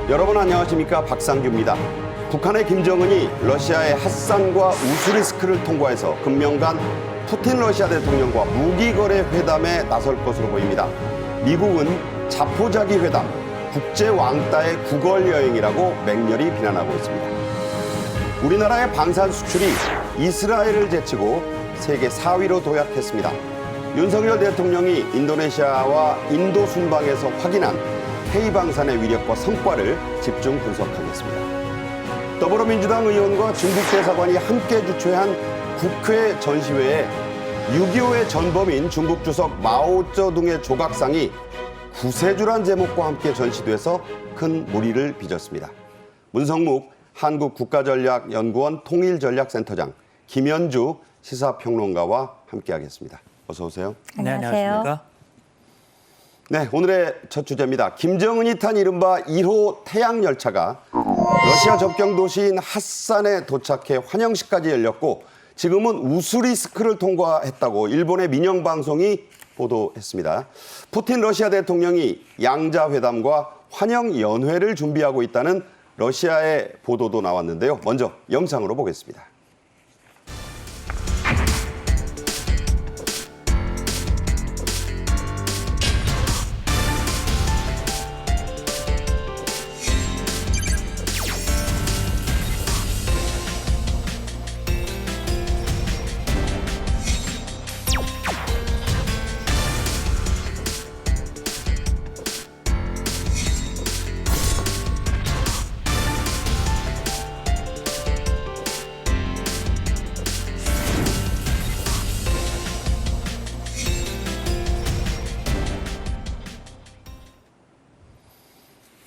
여러분 안녕하십니까, 박상규입니다. 북한의 김정은이 러시아의 핫산과 우스리스크를 통과해서 금명간 푸틴 러시아 대통령과 무기거래 회담에 나설 것으로 보입니다. 미국은 자포자기 회담, 국제 왕따의 구걸 여행이라고 맹렬히 비난하고 있습니다. 우리나라의 방산 수출이 이스라엘을 제치고 세계 4위로 도약했습니다. 윤석열 대통령이 인도네시아와 인도 순방에서 확인한 K방산의 위력과 성과를 집중 분석하겠습니다. 더불어민주당 의원과 중국 대사관이 함께 주최한 국회 전시회에 6.25의 전범인 중국 주석 마오쩌둥의 조각상이 구세주란 제목과 함께 전시돼서 큰 물의를 빚었습니다. 문성묵 한국국가전략연구원 통일전략센터장, 김현주 시사평론가와 함께하겠습니다. 어서 오세요. 네, 안녕하십니까. 네, 오늘의 첫 주제입니다. 김정은이 탄 이른바 1호 태양열차가 러시아 접경 도시인 핫산에 도착해 환영식까지 열렸고 지금은 우스리스크를 통과했다고 일본의 민영방송이 보도했습니다. 푸틴 러시아 대통령이 양자회담과 환영연회를 준비하고 있다는 러시아의 보도도 나왔는데요. 먼저 영상으로 보겠습니다.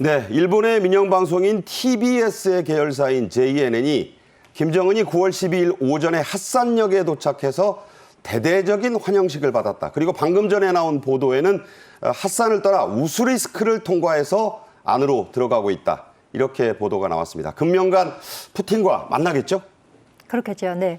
네, 일본의 민영방송인 TBS의 계열사인 JNN이 김정은이 9월 12일 오전에 핫산역에 도착해서 대대적인 환영식을 받았다. 그리고 방금 전에 나온 보도에는 핫산을 떠나 우스리스크를 통과해서 안으로 들어가고 있다. 이렇게 보도가 나왔습니다. 금명간 푸틴과 만나겠죠? 그렇겠죠. 네.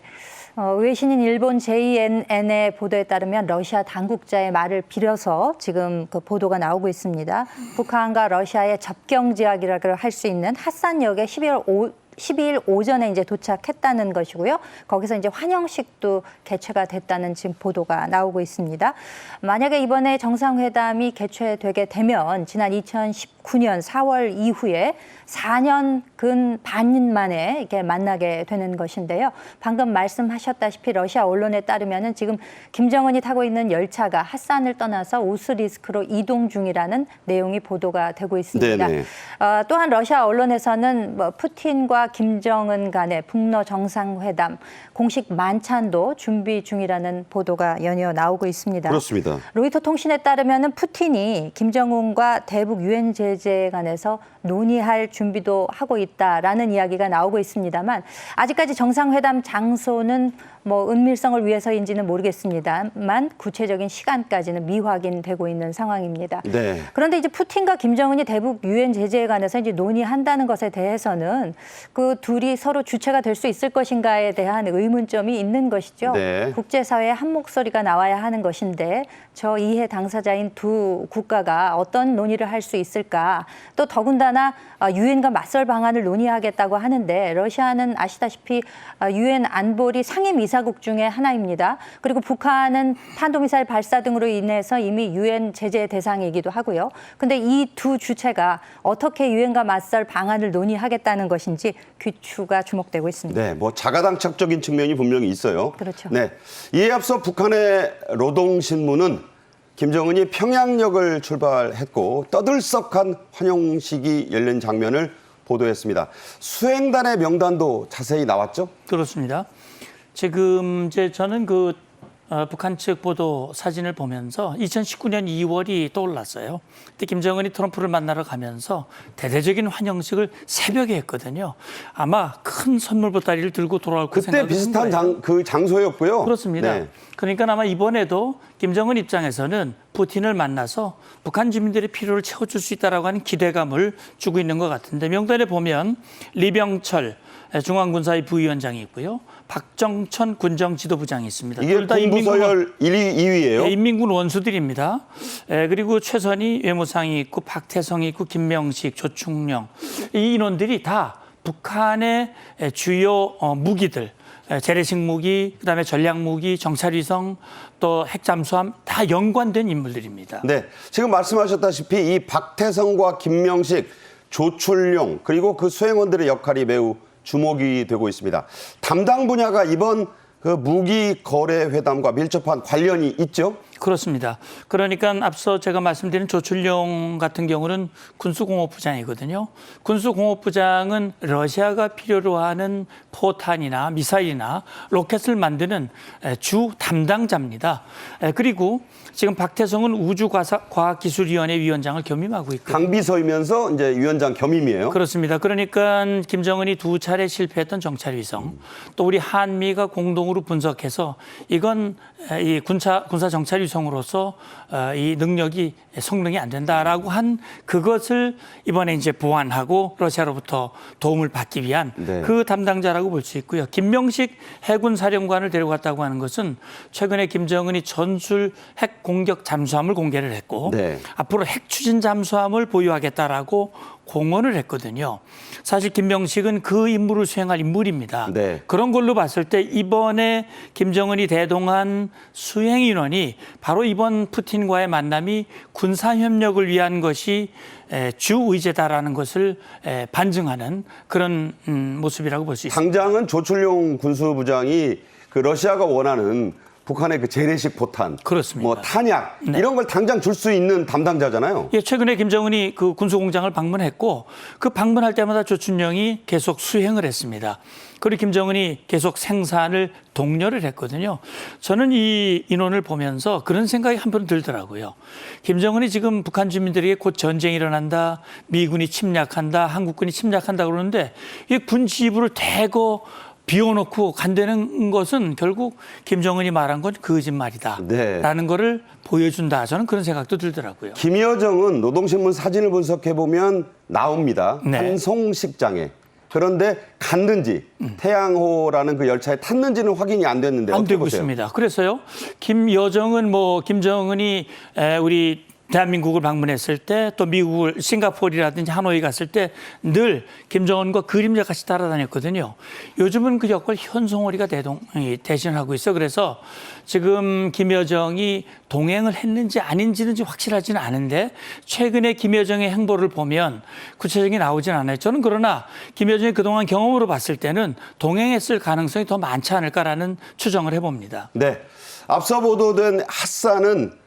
외신인 일본 JNN의 보도에 따르면 러시아 당국자의 말을 빌어서 지금 그 보도가 나오고 있습니다. 북한과 러시아의 접경 지역이라고 할 수 있는 핫산역에 12일 오전에 이제 도착했다는 것이고요. 거기서 이제 환영식도 개최가 됐다는 지금 보도가 나오고 있습니다. 만약에 이번에 정상회담이 개최되게 되면 지난 2019년 4월 이후에 4년 근 반 만에 이렇게 만나게 되는 것인데요. 방금 말씀하셨다시피 러시아 언론에 따르면은 지금 김정은이 타고 있는 열차가 핫산을 떠나서 우스리스크로 이동 중이라는 내용이 보도가 되고 있습니다. 또한 러시아 언론에서는 푸틴과 김정은 간의 북러 정상회담 공식 만찬도 준비 중이라는 보도가 연이어 나오고 있습니다. 그렇습니다. 로이터 통신에 따르면은 푸틴이 김정은과 대북 유엔 제재에 관해서 논의할 준비도 하고 있다라는 이야기가 나오고 있습니다만 아직까지 정상회담 장소는 은밀성을 위해서인지는 모르겠습니다만 구체적인 시간까지는 미확인되고 있는 상황입니다. 네. 그런데 이제 푸틴과 김정은이 대북 유엔 제재에 관해서 이제 논의한다는 것에 대해서는 그 둘이 서로 주체가 될 수 있을 것인가에 대한 의문점이 있는 것이죠. 네. 국제사회에 한 목소리가 나와야 하는 것인데 저 이해 당사자인 두 국가가 어떤 논의를 할 수 있을까? 또 더군다나 유엔과 맞설 방안을 논의하겠다고 하는데 러시아는 아시다시피 유엔 안보리 상임이사국 중에 하나입니다. 그리고 북한은 탄도미사일 발사 등으로 인해서 이미 유엔 제재 대상이기도 하고요. 근데 이 두 주체가 어떻게 유엔과 맞설 방안을 논의하겠다는 것인지 귀추가 주목되고 있습니다. 네, 자가당착적인 측면이 분명히 있어요. 그렇죠. 네, 이에 앞서 북한의 노동신문은 김정은이 평양역을 출발했고 떠들썩한 환영식이 열린 장면을 보도했습니다. 수행단의 명단도 자세히 나왔죠? 그렇습니다. 지금 저는 북한 측 보도 사진을 보면서 2019년 2월이 떠올랐어요. 그때 김정은이 트럼프를 만나러 가면서 대대적인 환영식을 새벽에 했거든요. 아마 큰 선물 보따리를 들고 돌아올 거 그때 비슷한 그 장소였고요. 그렇습니다. 네. 그러니까 아마 이번에도 김정은 입장에서는 푸틴을 만나서 북한 주민들의 필요를 채워줄 수 있다라고 하는 기대감을 주고 있는 것 같은데 명단에 보면 리병철 중앙군사위 부위원장이 있고요. 박정천 군정지도부장이 있습니다. 이게 둘다 공부서열 1위, 2위예요. 인민군 원수들입니다. 그리고 최선희 외무상이 있고 박태성이 있고 김명식, 조충령 이 인원들이 다 북한의 주요 무기들, 재래식 무기, 그다음에 전략 무기, 정찰위성, 또 핵잠수함 다 연관된 인물들입니다. 네, 지금 말씀하셨다시피 이 박태성과 김명식, 조출룡 그리고 그 수행원들의 역할이 매우 주목이 되고 있습니다. 담당 분야가 이번 그 무기 거래 회담과 밀접한 관련이 있죠? 그렇습니다. 그러니까 앞서 제가 말씀드린 조출룡 같은 경우는 군수공업부장이거든요. 군수공업부장은 러시아가 필요로 하는 포탄이나 미사일이나 로켓을 만드는 주 담당자입니다. 그리고 지금 박태성은 우주과학기술위원회 위원장을 겸임하고 있고 강비서이면서 이제 위원장 겸임이에요. 그렇습니다. 그러니까 김정은이 2차례 실패했던 정찰위성, 또 우리 한미가 공동으로 분석해서 이건 이 군사 정찰위성으로서 이 능력이 성능이 안 된다라고 한 그것을 이번에 이제 보완하고 러시아로부터 도움을 받기 위한 네. 그 담당자라고 볼 수 있고요. 김명식 해군 사령관을 데려갔다고 하는 것은 최근에 김정은이 전술 핵 공격 잠수함을 공개를 했고 네. 앞으로 핵 추진 잠수함을 보유하겠다라고 공언을 했거든요. 사실 김명식은 그 임무를 수행할 인물입니다. 네. 그런 걸로 봤을 때 이번에 김정은이 대동한 수행 인원이 바로 이번 푸틴과의 만남이 군사협력을 위한 것이 주 의제다라는 것을 반증하는 그런 모습이라고 볼 수 있습니다. 당장은 조출룡 군수부장이 그 러시아가 원하는 북한의 그 재래식 포탄, 그렇습니다. 뭐 탄약 이런 걸 당장 줄 수 있는 담당자잖아요. 예, 최근에 김정은이 그 군수공장을 방문했고 그 방문할 때마다 조춘령이 계속 수행을 했습니다. 그리고 김정은이 계속 생산을 독려를 했거든요. 저는 이 인원을 보면서 그런 생각이 한편 들더라고요. 김정은이 지금 북한 주민들에게 곧 전쟁이 일어난다, 미군이 침략한다, 한국군이 침략한다 그러는데 이 군 지휘부를 대거 비워놓고 간다는 것은 결국 김정은이 말한 건 거짓말이다라는 네. 거를 보여준다. 저는 그런 생각도 들더라고요. 김여정은 노동신문 사진을 분석해 보면 나옵니다. 네. 한송식장에. 그런데 갔는지 태양호라는 그 열차에 탔는지는 확인이 안 됐는데 안 어떻게 되고 보세요? 있습니다. 그래서요, 김여정은 뭐 김정은이 우리 대한민국을 방문했을 때 또 미국을 싱가포르라든지 하노이 갔을 때 늘 김정은과 그림자 같이 따라다녔거든요. 요즘은 그 역할 현송월이가 대신하고 있어. 그래서 지금 김여정이 동행을 했는지 아닌지는 확실하지는 않은데 최근에 김여정의 행보를 보면 구체적인 나오진 않아요. 저는 그러나 김여정이 그동안 경험으로 봤을 때는 동행했을 가능성이 더 많지 않을까라는 추정을 해봅니다. 네. 앞서 보도된 핫산은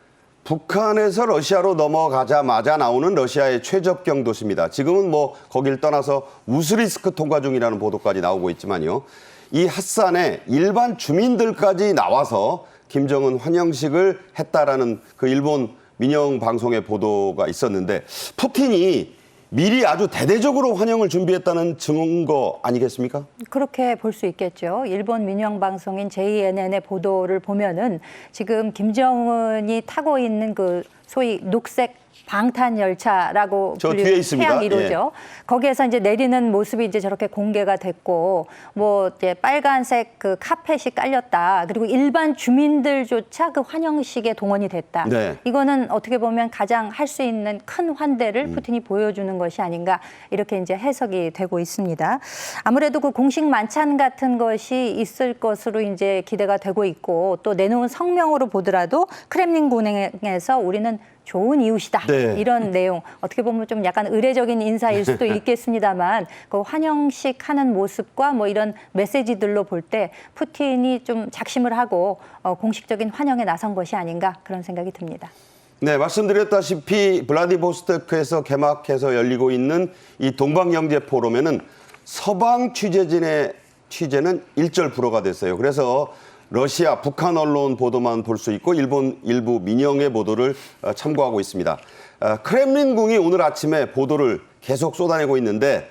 북한에서 러시아로 넘어가자마자 나오는 러시아의 최접경 도시입니다. 지금은 뭐 거길 떠나서 우스리스크 통과 중이라는 보도까지 나오고 있지만요. 이 핫산에 일반 주민들까지 나와서 김정은 환영식을 했다라는 그 일본 민영 방송의 보도가 있었는데 푸틴이 미리 아주 대대적으로 환영을 준비했다는 증거 아니겠습니까? 그렇게 볼 수 있겠죠. 일본 민영 방송인 JNN의 보도를 보면은 지금 김정은이 타고 있는 그 소위 녹색 방탄 열차라고 저 뒤에 있습니다. 태양 1호죠. 거기에서 이제 내리는 모습이 이제 저렇게 공개가 됐고, 뭐 이제 빨간색 그 카펫이 깔렸다. 그리고 일반 주민들조차 그 환영식에 동원이 됐다. 네. 이거는 어떻게 보면 가장 할 수 있는 큰 환대를 푸틴이 보여주는 것이 아닌가 이렇게 이제 해석이 되고 있습니다. 아무래도 그 공식 만찬 같은 것이 있을 것으로 이제 기대가 되고 있고 또 내놓은 성명으로 보더라도 크렘린궁에서 우리는 좋은 이웃이다. 네. 이런 내용. 어떻게 보면 좀 약간 의례적인 인사일 수도 있겠습니다만 그 환영식 하는 모습과 뭐 이런 메시지들로 볼 때 푸틴이 좀 작심을 하고 공식적인 환영에 나선 것이 아닌가 그런 생각이 듭니다. 네, 말씀드렸다시피 블라디보스토크에서 개막해서 열리고 있는 이 동방경제 포럼에는 서방 취재진의 취재는 일절 불허가 됐어요. 그래서 러시아, 북한 언론 보도만 볼 수 있고 일본 일부 민영의 보도를 참고하고 있습니다. 크렘린궁이 오늘 아침에 보도를 계속 쏟아내고 있는데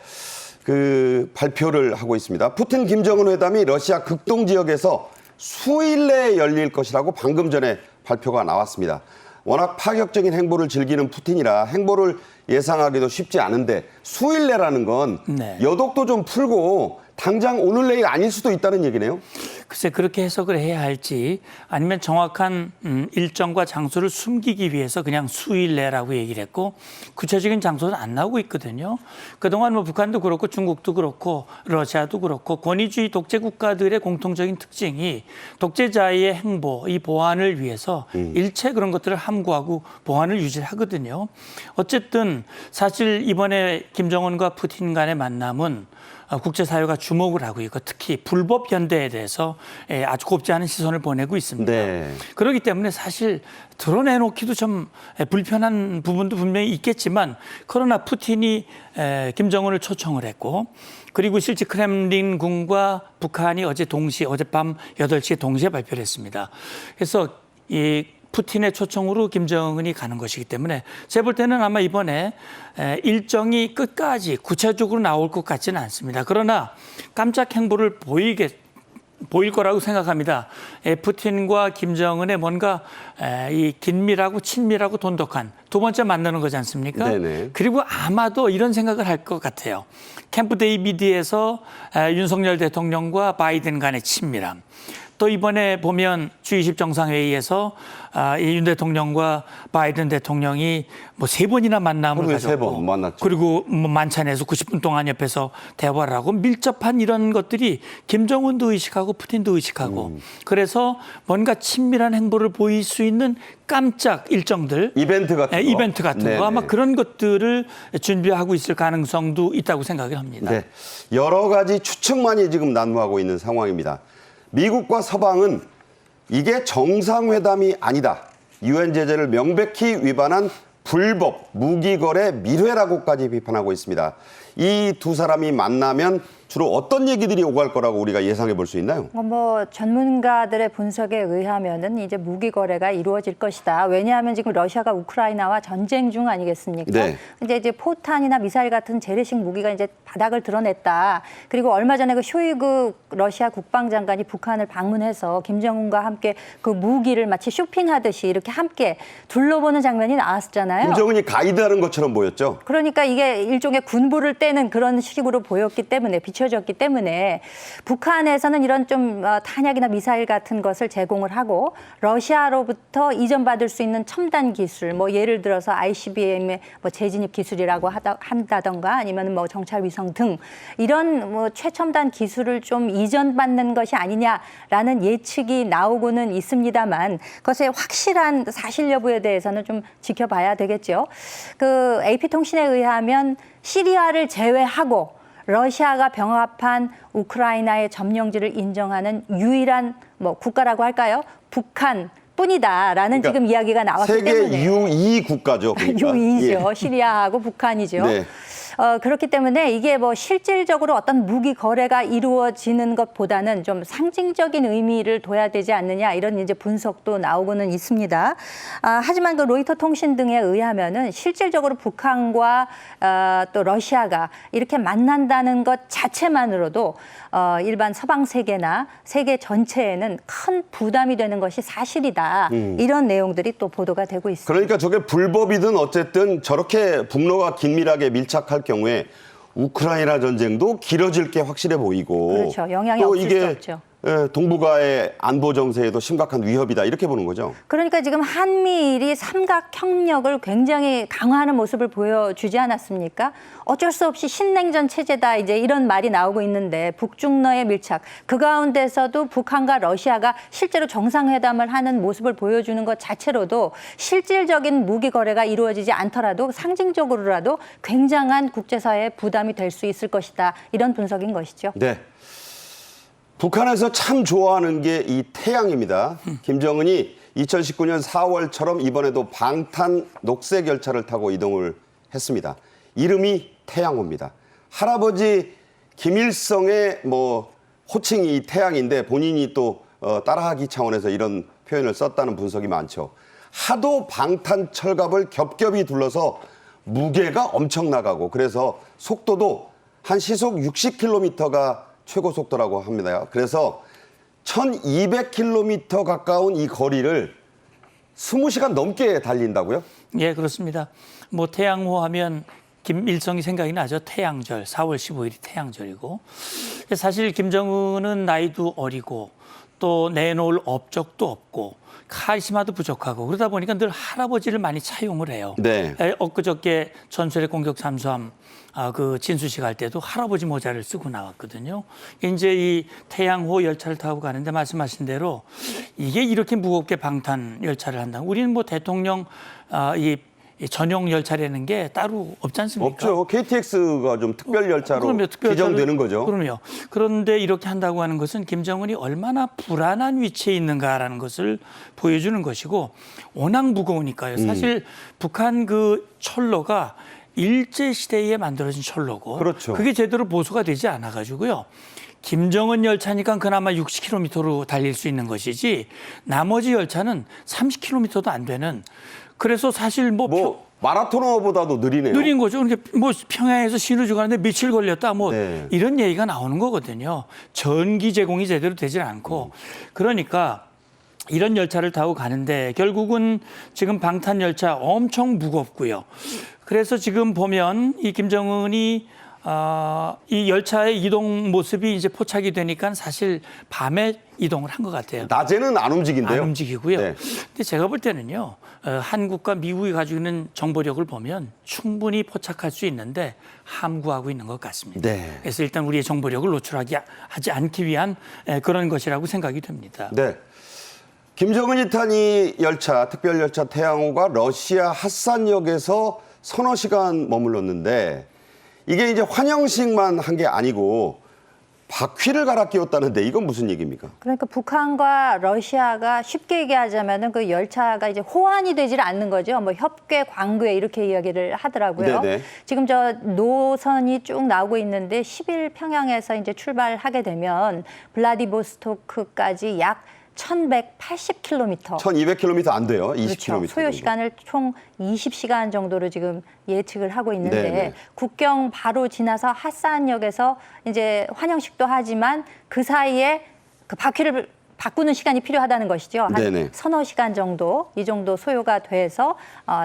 그 발표를 하고 있습니다. 푸틴 김정은 회담이 러시아 극동 지역에서 수일 내에 열릴 것이라고 방금 전에 발표가 나왔습니다. 워낙 파격적인 행보를 즐기는 푸틴이라 행보를 예상하기도 쉽지 않은데 수일 내라는 건 네. 여독도 좀 풀고 당장 오늘 내일 아닐 수도 있다는 얘기네요. 글쎄 그렇게 해석을 해야 할지 아니면 정확한 일정과 장소를 숨기기 위해서 그냥 수일 내라고 얘기를 했고 구체적인 장소는 안 나오고 있거든요. 그동안 뭐 북한도 그렇고 중국도 그렇고 러시아도 그렇고 권위주의 독재 국가들의 공통적인 특징이 독재자의 행보, 이 보안을 위해서 일체 그런 것들을 함구하고 보안을 유지하거든요. 어쨌든 사실 이번에 김정은과 푸틴 간의 만남은 국제사회가 주목을 하고 있고 특히 불법 연대에 대해서 아주 곱지 않은 시선을 보내고 있습니다. 네. 그렇기 때문에 사실 드러내놓기도 좀 불편한 부분도 분명히 있겠지만 그러나 푸틴이 김정은을 초청을 했고 그리고 실제 크렘린궁과 북한이 어젯밤 8시에 동시에 발표를 했습니다. 그래서 이 푸틴의 초청으로 김정은이 가는 것이기 때문에 제가 볼 때는 아마 이번에 일정이 끝까지 구체적으로 나올 것 같지는 않습니다. 그러나 깜짝 행보를 보일 거라고 생각합니다. 푸틴과 김정은의 뭔가 이 긴밀하고 친밀하고 돈독한 두 번째 만나는 거지 않습니까? 네네. 그리고 아마도 이런 생각을 할 것 같아요. 캠프 데이비드에서 윤석열 대통령과 바이든 간의 친밀함. 또 이번에 보면 G20 정상회의에서 윤 대통령과 바이든 대통령이 뭐 3번이나 만남을 하루에 가졌고 3번 만났죠. 그리고 뭐 만찬에서 90분 동안 옆에서 대화를 하고 밀접한 이런 것들이 김정은도 의식하고 푸틴도 의식하고 그래서 뭔가 친밀한 행보를 보일 수 있는 깜짝 일정들 이벤트 같은 거. 이벤트 같은 네네. 거 아마 그런 것들을 준비하고 있을 가능성도 있다고 생각을 합니다. 네. 여러 가지 추측만이 지금 난무하고 있는 상황입니다. 미국과 서방은 이게 정상회담이 아니다. 유엔 제재를 명백히 위반한 불법 무기거래 밀회라고까지 비판하고 있습니다. 이 두 사람이 만나면 주로 어떤 얘기들이 오갈 거라고 우리가 예상해 볼 수 있나요? 뭐 전문가들의 분석에 의하면은 이제 무기 거래가 이루어질 것이다. 왜냐하면 지금 러시아가 우크라이나와 전쟁 중 아니겠습니까? 네. 근데 이제 포탄이나 미사일 같은 재래식 무기가 이제 바닥을 드러냈다. 그리고 얼마 전에 그 쇼이그 러시아 국방장관이 북한을 방문해서 김정은과 함께 그 무기를 마치 쇼핑하듯이 이렇게 함께 둘러보는 장면이 나왔었잖아요. 김정은이 가이드하는 것처럼 보였죠. 그러니까 이게 일종의 군부를 떼는 그런 식으로 보였기 때문에 비춰졌기 때문에 북한에서는 이런 좀 탄약이나 미사일 같은 것을 제공을 하고 러시아로부터 이전받을 수 있는 첨단 기술, 뭐 예를 들어서 ICBM의 뭐 재진입 기술이라고 한다던가 아니면 뭐 정찰 위성 등 이런 뭐 최첨단 기술을 좀 이전받는 것이 아니냐라는 예측이 나오고는 있습니다만 그것의 확실한 사실 여부에 대해서는 좀 지켜봐야 되겠죠. 그 AP통신에 의하면 시리아를 제외하고 러시아가 병합한 우크라이나의 점령지를 인정하는 유일한 뭐 국가라고 할까요? 북한뿐이다라는 그러니까 지금 이야기가 나왔기 세계 때문에 U2 국가죠. 그러니까. U2죠. 예. 시리아하고 북한이죠. 네. 그렇기 때문에 이게 뭐 실질적으로 어떤 무기 거래가 이루어지는 것보다는 좀 상징적인 의미를 둬야 되지 않느냐 이런 이제 분석도 나오고는 있습니다. 하지만 그 로이터 통신 등에 의하면은 실질적으로 북한과 또 러시아가 이렇게 만난다는 것 자체만으로도 일반 서방 세계나 세계 전체에는 큰 부담이 되는 것이 사실이다. 이런 내용들이 또 보도가 되고 있습니다. 그러니까 저게 불법이든 어쨌든 저렇게 북러가 긴밀하게 밀착할 경우에 우크라이나 전쟁도 길어질 게 확실해 보이고 그렇죠. 영향이 또 없을 이게 수 없죠. 동북아의 안보 정세에도 심각한 위협이다 이렇게 보는 거죠. 그러니까 지금 한미일이 삼각 협력을 굉장히 강화하는 모습을 보여주지 않았습니까? 어쩔 수 없이 신냉전 체제다 이제 이런 말이 나오고 있는데 북중러의 밀착 그 가운데서도 북한과 러시아가 실제로 정상회담을 하는 모습을 보여주는 것 자체로도 실질적인 무기 거래가 이루어지지 않더라도 상징적으로라도 굉장한 국제사회의 부담이 될 수 있을 것이다 이런 분석인 것이죠. 네. 북한에서 참 좋아하는 게 이 태양입니다. 김정은이 2019년 4월처럼 이번에도 방탄 녹색 열차를 타고 이동을 했습니다. 이름이 태양호입니다. 할아버지 김일성의 뭐 호칭이 태양인데 본인이 또 따라하기 차원에서 이런 표현을 썼다는 분석이 많죠. 하도 방탄 철갑을 겹겹이 둘러서 무게가 엄청 나가고 그래서 속도도 한 시속 60km가 최고 속도라고 합니다. 그래서 1200km 가까운 이 거리를 20시간 넘게 달린다고요? 예, 그렇습니다. 뭐 태양호 하면 김일성이 생각이 나죠. 태양절, 4월 15일이 태양절이고. 사실 김정은은 나이도 어리고 또 내놓을 업적도 없고 카리스마도 부족하고 그러다 보니까 늘 할아버지를 많이 차용을 해요. 네. 엊그저께 전술의 공격 잠수함 그 진수식 할 때도 할아버지 모자를 쓰고 나왔거든요. 이제 이 태양호 열차를 타고 가는데 말씀하신 대로 이게 이렇게 무겁게 방탄 열차를 한다. 우리는 뭐 대통령 이 전용 열차라는 게 따로 없지 않습니까? 없죠. KTX가 좀 특별 열차로 그럼요, 특별 기정되는 거죠. 그럼요. 그런데 이렇게 한다고 하는 것은 김정은이 얼마나 불안한 위치에 있는가라는 것을 보여주는 것이고 워낙 무거우니까요. 사실 북한 그 철로가 일제 시대에 만들어진 철로고 그렇죠. 그게 제대로 보수가 되지 않아 가지고요. 김정은 열차니까 그나마 60km로 달릴 수 있는 것이지 나머지 열차는 30km도 안 되는 그래서 사실 뭐 마라토너보다도 느리네요. 느린 거죠. 그러니까 뭐 평양에서 신우주 가는데 며칠 걸렸다 뭐 네. 이런 얘기가 나오는 거거든요. 전기 제공이 제대로 되질 않고 그러니까 이런 열차를 타고 가는데 결국은 지금 방탄 열차 엄청 무겁고요. 그래서 지금 보면 이 김정은이 이 열차의 이동 모습이 이제 포착이 되니까 사실 밤에 이동을 한 것 같아요. 낮에는 안 움직인대요. 안 움직이고요. 네. 근데 제가 볼 때는요, 한국과 미국이 가지고 있는 정보력을 보면 충분히 포착할 수 있는데 함구하고 있는 것 같습니다. 네. 그래서 일단 우리의 정보력을 노출하지 않기 위한 그런 것이라고 생각이 됩니다. 네. 김정은이 탄 이 열차, 특별 열차 태양호가 러시아 핫산역에서 서너 시간 머물렀는데 이게 이제 환영식만 한 게 아니고 바퀴를 갈아 끼웠다는데 이건 무슨 얘기입니까? 그러니까 북한과 러시아가 쉽게 얘기하자면은 그 열차가 이제 호환이 되질 않는 거죠. 뭐 협궤, 광궤 이렇게 이야기를 하더라고요. 네네. 지금 저 노선이 쭉 나오고 있는데 10일 평양에서 이제 출발하게 되면 블라디보스토크까지 약 1,180km. 1,200km 안 돼요. 20km. 그렇죠. 소요 시간을 총 20시간 정도로 지금 예측을 하고 있는데 네네. 국경 바로 지나서 핫산역에서 이제 환영식도 하지만 그 사이에 그 바퀴를 바꾸는 시간이 필요하다는 것이죠. 한 네네. 서너 시간 정도 이 정도 소요가 돼서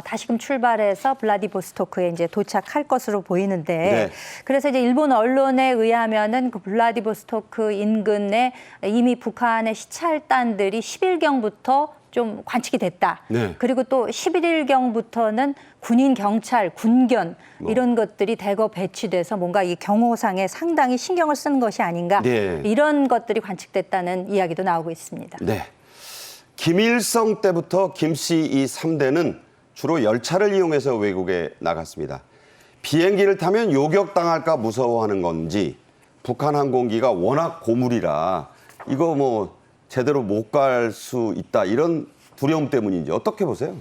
다시금 출발해서 블라디보스토크에 이제 도착할 것으로 보이는데 네. 그래서 이제 일본 언론에 의하면은 그 블라디보스토크 인근에 이미 북한의 시찰단들이 10일경부터 좀 관측이 됐다. 네. 그리고 또 11일경부터는 군인, 경찰, 군견 이런 것들이 대거 배치돼서 뭔가 이 경호상에 상당히 신경을 쓰는 것이 아닌가 네. 이런 것들이 관측됐다는 이야기도 나오고 있습니다. 네. 김일성 때부터 김씨 이 3대는 주로 열차를 이용해서 외국에 나갔습니다. 비행기를 타면 요격당할까 무서워하는 건지 북한 항공기가 워낙 고물이라 이거 뭐 제대로 못 갈 수 있다 이런 두려움 때문인지 어떻게 보세요?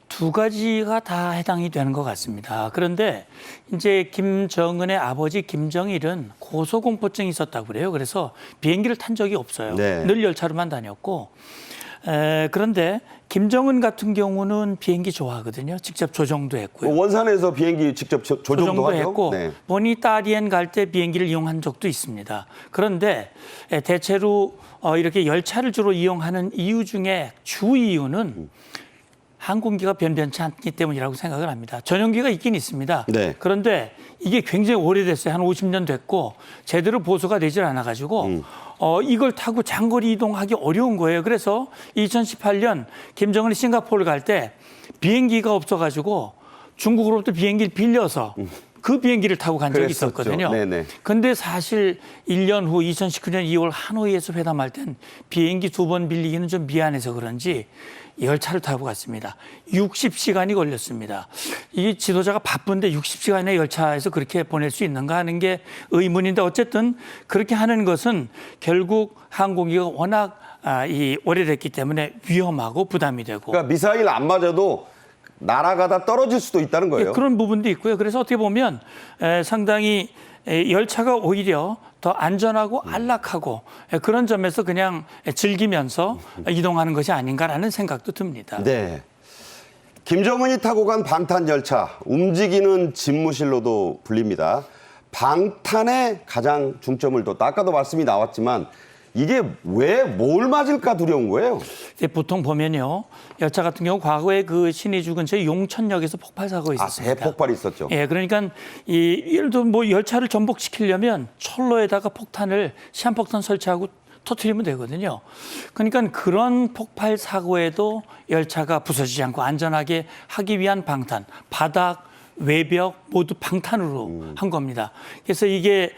두 가지가 다 해당이 되는 것 같습니다. 그런데 이제 김정은의 아버지 김정일은 고소공포증이 있었다고 그래요. 그래서 비행기를 탄 적이 없어요. 네. 늘 열차로만 다녔고 그런데 김정은 같은 경우는 비행기 좋아하거든요. 직접 조종도 했고요. 원산에서 비행기 직접 조종도 하죠. 했고 네. 본인이 딸이엔 갈 때 비행기를 이용한 적도 있습니다. 그런데 대체로 이렇게 열차를 주로 이용하는 이유 중에 주 이유는 항공기가 변변치 않기 때문이라고 생각을 합니다. 전용기가 있긴 있습니다. 네. 그런데 이게 굉장히 오래됐어요. 한 50년 됐고 제대로 보수가 되질 않아가지고 이걸 타고 장거리 이동하기 어려운 거예요. 그래서 2018년 김정은이 싱가포르를 갈 때 비행기가 없어가지고 중국으로부터 비행기를 빌려서 그 비행기를 타고 간 적이 그랬었죠. 있었거든요. 네네. 근데 사실 1년 후 2019년 2월 하노이에서 회담할 땐 비행기 2번 빌리기는 좀 미안해서 그런지 열차를 타고 갔습니다. 60시간이 걸렸습니다. 이 지도자가 바쁜데 60시간의 열차에서 그렇게 보낼 수 있는가 하는 게 의문인데 어쨌든 그렇게 하는 것은 결국 항공기가 워낙 오래됐기 때문에 위험하고 부담이 되고 그러니까 미사일 안 맞아도 날아가다 떨어질 수도 있다는 거예요. 그런 부분도 있고요. 그래서 어떻게 보면 상당히 열차가 오히려 더 안전하고 안락하고 그런 점에서 그냥 즐기면서 이동하는 것이 아닌가라는 생각도 듭니다. 네. 김정은이 타고 간 방탄 열차, 움직이는 집무실로도 불립니다. 방탄에 가장 중점을 뒀다. 아까도 말씀이 나왔지만 이게 왜 뭘 맞을까 두려운 거예요? 이제 보통 보면요, 열차 같은 경우 과거에 그 신의주 근처 용천역에서 폭발 사고가 있었습니다. 대폭발이 있었죠. 예, 그러니까 예를 들어 뭐 열차를 전복시키려면 철로에다가 폭탄을 시한폭탄 설치하고 터뜨리면 되거든요. 그러니까 그런 폭발 사고에도 열차가 부서지지 않고 안전하게 하기 위한 방탄, 바닥, 외벽 모두 방탄으로 한 겁니다. 그래서 이게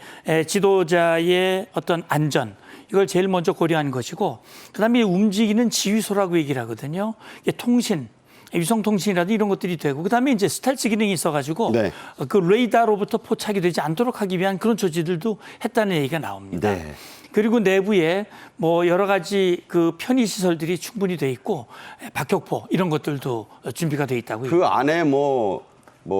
지도자의 어떤 안전, 이걸 제일 먼저 고려한 것이고, 그다음에 움직이는 지휘소라고 얘기를 하거든요. 이게 통신, 위성통신이라도 이런 것들이 되고, 그다음에 이제 스텔스 기능이 있어가지고 네. 그 레이더로부터 포착이 되지 않도록 하기 위한 그런 조치들도 했다는 얘기가 나옵니다. 네. 그리고 내부에 뭐 여러 가지 그 편의 시설들이 충분히 돼 있고 박격포 이런 것들도 준비가 돼 있다고. 그 안에 뭐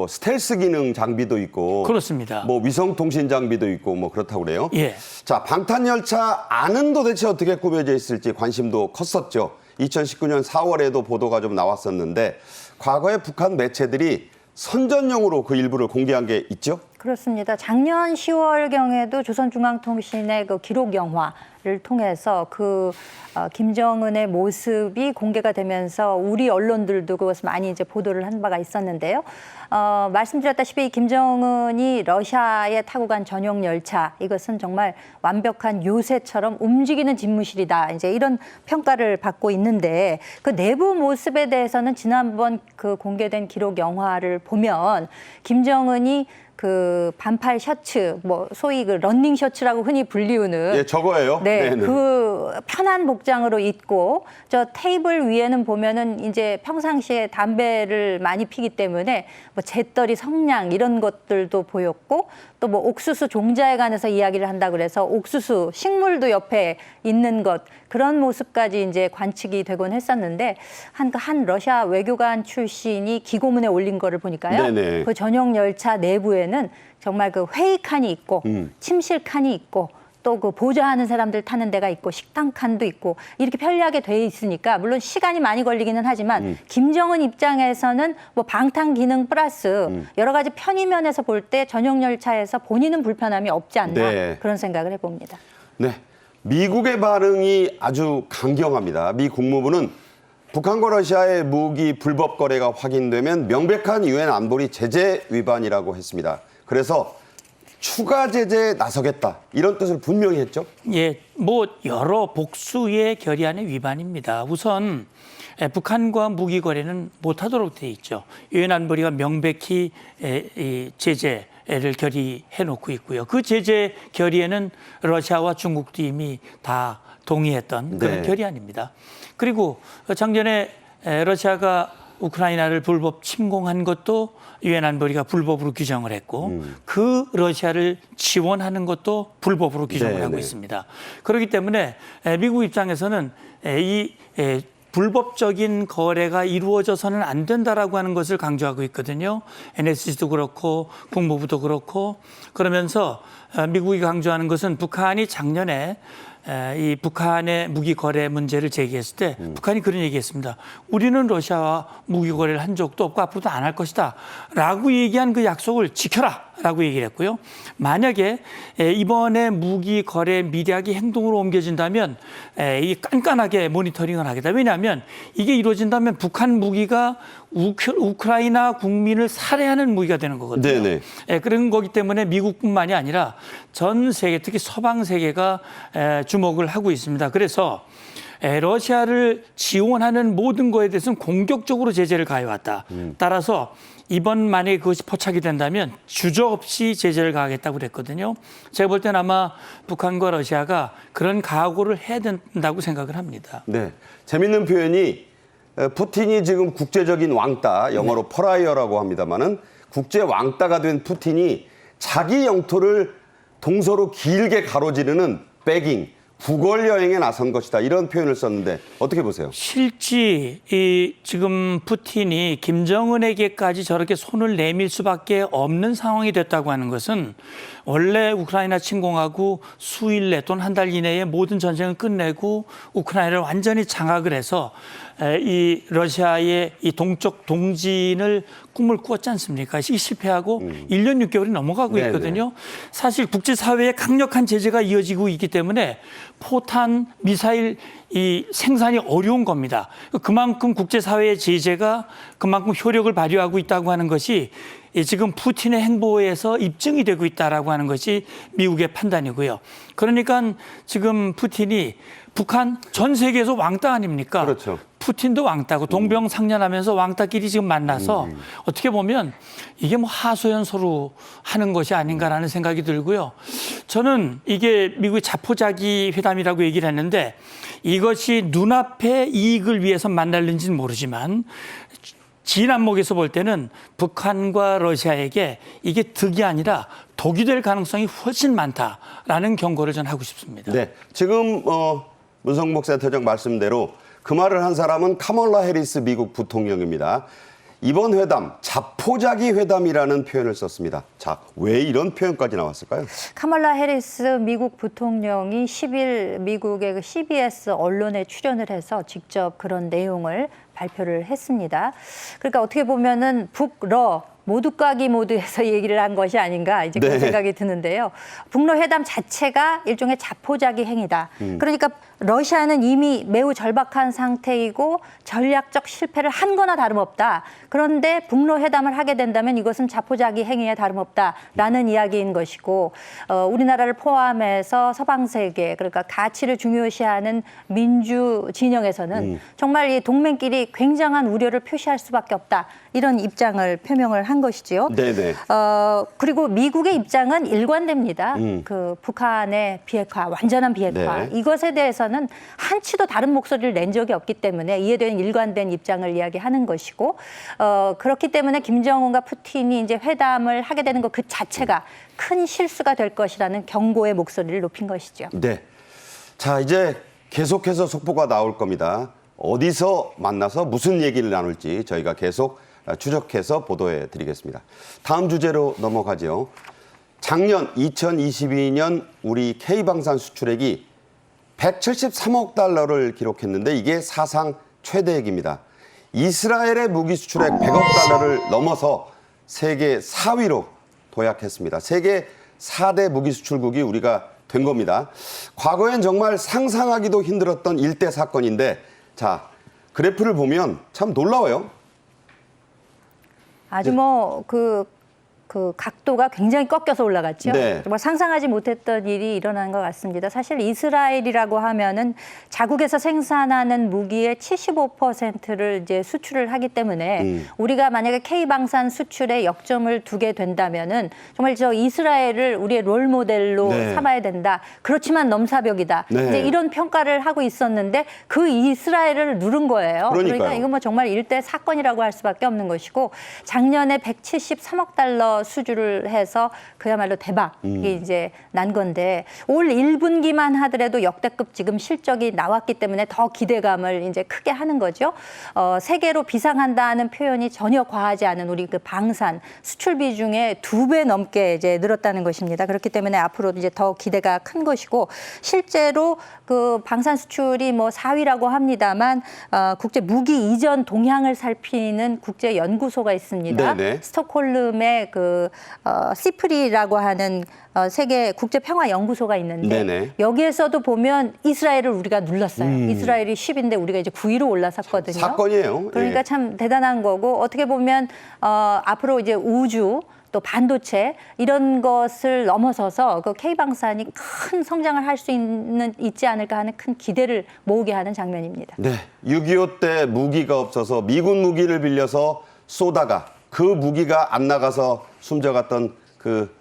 스텔스 기능 장비도 있고 그렇습니다. 뭐 위성 통신 장비도 있고 뭐 그렇다고 그래요. 예. 자, 방탄 열차 안은 도대체 어떻게 꾸며져 있을지 관심도 컸었죠. 2019년 4월에도 보도가 좀 나왔었는데 과거에 북한 매체들이 선전용으로 그 일부를 공개한 게 있죠. 그렇습니다. 작년 10월경에도 조선중앙통신의 그 기록 영화를 통해서 김정은의 모습이 공개가 되면서 우리 언론들도 그것을 많이 이제 보도를 한 바가 있었는데요. 말씀드렸다시피 김정은이 러시아에 타고 간 전용 열차, 이것은 정말 완벽한 요새처럼 움직이는 집무실이다. 이제 이런 평가를 받고 있는데 그 내부 모습에 대해서는 지난번 그 공개된 기록 영화를 보면 김정은이 그 반팔 셔츠, 뭐 소위 그 러닝 셔츠라고 흔히 불리우는 예, 저거예요. 네, 네네. 그 편한 복장으로 입고 저 테이블 위에는 보면은 이제 평상시에 담배를 많이 피기 때문에 뭐 재떨이 성냥 이런 것들도 보였고 또 뭐 옥수수 종자에 관해서 이야기를 한다 그래서 옥수수 식물도 옆에 있는 것 그런 모습까지 이제 관측이 되곤 했었는데 한 러시아 외교관 출신이 기고문에 올린 거를 보니까요. 네네. 그 전용 열차 내부에는 정말 그 회의 칸이 있고 침실 칸이 있고 또 그 보좌하는 사람들 타는 데가 있고 식당 칸도 있고 이렇게 편리하게 돼 있으니까 물론 시간이 많이 걸리기는 하지만 김정은 입장에서는 뭐 방탄 기능 플러스 여러 가지 편의면에서 볼 때 전용 열차에서 본인은 불편함이 없지 않나 네. 그런 생각을 해봅니다. 네. 미국의 반응이 아주 강경합니다. 미 국무부는 북한과 러시아의 무기 불법 거래가 확인되면 명백한 유엔 안보리 제재 위반이라고 했습니다. 그래서 추가 제재에 나서겠다 이런 뜻을 분명히 했죠. 예, 뭐 여러 복수의 결의안의 위반입니다. 우선 북한과 무기 거래는 못하도록 돼 있죠. 유엔 안보리가 명백히 이 제재를 결의해 놓고 있고요. 그 제재 결의에는 러시아와 중국도 이미 다 동의했던 그런 네. 결의안입니다. 그리고 작년에 러시아가 우크라이나를 불법 침공한 것도 유엔 안보리가 불법으로 규정을 했고 그 러시아를 지원하는 것도 불법으로 규정을 네, 하고 네. 있습니다. 그렇기 때문에 미국 입장에서는 이 불법적인 거래가 이루어져서는 안 된다라고 하는 것을 강조하고 있거든요. NSC도 그렇고 국무부도 그렇고 그러면서 미국이 강조하는 것은 북한이 작년에 이 북한의 무기 거래 문제를 제기했을 때 북한이 그런 얘기했습니다. 우리는 러시아와 무기 거래를 한 적도 없고 앞으로도 안 할 것이다 라고 얘기한 그 약속을 지켜라 라고 얘기를 했고요. 만약에 이번에 무기 거래 미략이 행동으로 옮겨진다면 이 깐깐하게 모니터링을 하겠다. 왜냐하면 이게 이루어진다면 북한 무기가 우크라이나 국민을 살해하는 무기가 되는 거거든요. 네네. 그런 거기 때문에 미국뿐만이 아니라 전 세계, 특히 서방 세계가 주목을 하고 있습니다. 그래서 러시아를 지원하는 모든 거에 대해서는 공격적으로 제재를 가해왔다. 따라서 이번 만에 그것이 포착이 된다면 주저없이 제재를 가하겠다고 그랬거든요. 제가 볼 때는 아마 북한과 러시아가 그런 각오를 해야 된다고 생각을 합니다. 네. 재밌는 표현이 푸틴이 지금 국제적인 왕따, 영어로 퍼라이어라고 합니다만은 국제 왕따가 된 푸틴이 자기 영토를 동서로 길게 가로지르는 백잉, 구걸 여행에 나선 것이다. 이런 표현을 썼는데 어떻게 보세요? 실제 지금 푸틴이 김정은에게까지 저렇게 손을 내밀 수밖에 없는 상황이 됐다고 하는 것은 원래 우크라이나 침공하고 수일 내 또는 한 달 이내에 모든 전쟁을 끝내고 우크라이나를 완전히 장악을 해서 이 러시아의 이 동쪽 동진을 꿈을 꾸었지 않습니까? 이 실패하고 1년 6개월이 넘어가고 네네. 있거든요. 사실 국제사회의 강력한 제재가 이어지고 있기 때문에 포탄, 미사일 이 생산이 어려운 겁니다. 그만큼 국제사회의 제재가 그만큼 효력을 발휘하고 있다고 하는 것이 지금 푸틴의 행보에서 입증이 되고 있다라고 하는 것이 미국의 판단이고요. 그러니까 지금 푸틴이 북한 전 세계에서 왕따 아닙니까? 그렇죠. 푸틴도 왕따고 동병상련하면서 왕따끼리 지금 만나서 어떻게 보면 이게 뭐 하소연서로 하는 것이 아닌가라는 생각이 들고요. 저는 이게 미국의 자포자기 회담이라고 얘기를 했는데 이것이 눈앞의 이익을 위해서 만날는지는 모르지만 진 안목에서 볼 때는 북한과 러시아에게 이게 득이 아니라 독이 될 가능성이 훨씬 많다라는 경고를 전 하고 싶습니다. 네, 지금 문성복 센터장 말씀대로 그 말을 한 사람은 카멀라 해리스 미국 부통령입니다. 이번 회담, 자포자기 회담이라는 표현을 썼습니다. 자, 왜 이런 표현까지 나왔을까요? 카멀라 해리스 미국 부통령이 10일 미국의 그 CBS 언론에 출연을 해서 직접 그런 내용을 발표를 했습니다. 그러니까 어떻게 보면은 북러 모두 까기 모드에서 얘기를 한 것이 아닌가 이제 그런 네. 생각이 드는데요. 북러 회담 자체가 일종의 자포자기 행위다. 그러니까 러시아는 이미 매우 절박한 상태이고 전략적 실패를 한 거나 다름없다. 그런데 북러 회담을 하게 된다면 이것은 자포자기 행위에 다름없다라는 이야기인 것이고 우리나라를 포함해서 서방 세계 그러니까 가치를 중요시하는 민주 진영에서는 정말 이 동맹끼리 굉장한 우려를 표시할 수밖에 없다. 이런 입장을 표명을 한 것이지요. 네네. 그리고 미국의 입장은 일관됩니다. 그 북한의 비핵화, 완전한 비핵화 네. 이것에 대해서는 한치도 다른 목소리를 낸 적이 없기 때문에 이에 대한 일관된 입장을 이야기하는 것이고 그렇기 때문에 김정은과 푸틴이 이제 회담을 하게 되는 것 그 자체가 큰 실수가 될 것이라는 경고의 목소리를 높인 것이죠. 네. 자, 이제 계속해서 속보가 나올 겁니다. 어디서 만나서 무슨 얘기를 나눌지 저희가 계속 추적해서 보도해 드리겠습니다. 다음 주제로 넘어가죠. 작년 2022년 우리 K방산 수출액이 173억 달러를 기록했는데 이게 사상 최대액입니다. 이스라엘의 무기 수출액 100억 달러를 넘어서 세계 4위로 도약했습니다. 세계 4대 무기 수출국이 우리가 된 겁니다. 과거엔 정말 상상하기도 힘들었던 일대 사건인데 자, 그래프를 보면 참 놀라워요. 아주 뭐 그 각도가 굉장히 꺾여서 올라갔죠. 네. 정말 상상하지 못했던 일이 일어난 것 같습니다. 사실 이스라엘이라고 하면은 자국에서 생산하는 무기의 75%를 이제 수출을 하기 때문에 우리가 만약에 K방산 수출에 역점을 두게 된다면은 정말 저 이스라엘을 우리의 롤 모델로 네. 삼아야 된다. 그렇지만 넘사벽이다. 네. 이제 이런 평가를 하고 있었는데 그 이스라엘을 누른 거예요. 그러니까요. 그러니까 이거 뭐 정말 일대 사건이라고 할 수밖에 없는 것이고 작년에 173억 달러 수주를 해서 그야말로 대박이 이제 난 건데 올 1분기만 하더라도 역대급 지금 실적이 나왔기 때문에 더 기대감을 이제 크게 하는 거죠. 세계로 비상한다는 표현이 전혀 과하지 않은 우리 그 방산 수출 비중의 2배 넘게 이제 늘었다는 것입니다. 그렇기 때문에 앞으로 이제 더 기대가 큰 것이고 실제로 그 방산 수출이 뭐 4위라고 합니다만 국제 무기 이전 동향을 살피는 국제 연구소가 있습니다. 네네. 스톡홀름의 그 시프리라고 하는 세계 국제 평화 연구소가 있는데 네네. 여기에서도 보면 이스라엘을 우리가 눌렀어요. 이스라엘이 10인데 우리가 이제 9위로 올라섰거든요. 사건이에요. 그러니까 예. 참 대단한 거고 어떻게 보면 앞으로 이제 우주 또 반도체 이런 것을 넘어서서 그 K방산이 큰 성장을 할 수 있지 않을까 하는 큰 기대를 모으게 하는 장면입니다. 네, 6.25 때 무기가 없어서 미군 무기를 빌려서 쏘다가 그 무기가 안 나가서 숨져갔던 그